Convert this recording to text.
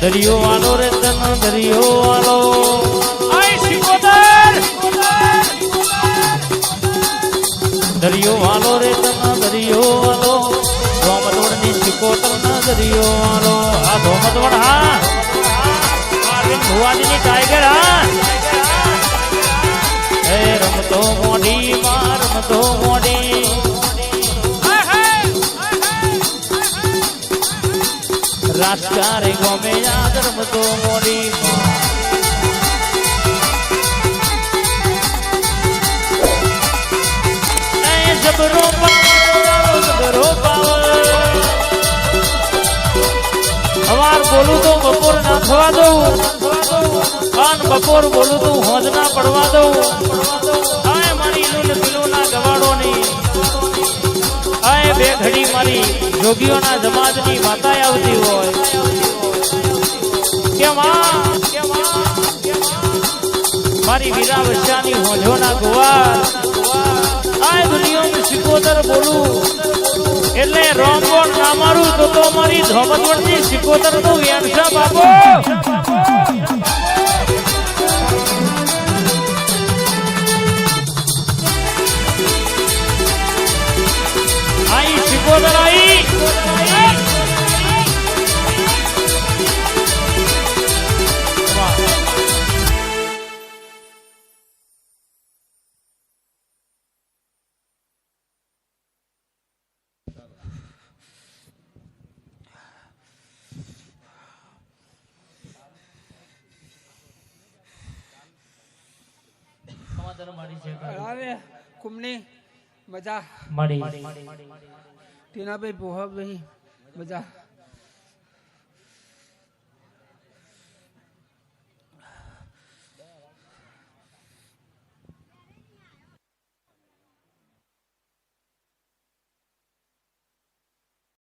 દરિયો વાલો રે તન દરિયો વાલો આય શિકોતર દરિયો વાલો રે તન દરિયો વાલો ધોમતવડ ની શિકોતર ના દરિયો વાલો આ ધોમતવડ હા ભુવાજી ની ટાઈગર હા હે રમતો મોડી માં રમતો મોડી રાજકારે ગમે યાદ રમતો મોડી જબરો પાવર સવાર બોલું તો બપોર ના થવા દઉં કાન બપોર બોલું તો હોજ ના પડવા દઉં આય મારી ઈલું પીલું ના ગવાડો ની આય બે ઘડી મારી જોગીઓના જમાજની માતા આવતી હોય કે મારી વીરા વસ્યાની હોજોના ગોવાર આય દુનિયામાં શિકોતર બોલું એટલે રોંગોણ ના મારું તો મારી ધોમતવડની શિકોતર નું વ્યાંશા બાપો આઈ શિકોતર આઈ કુમની મજા મળી ટીના ભાઈ પોહા ભાઈ મજા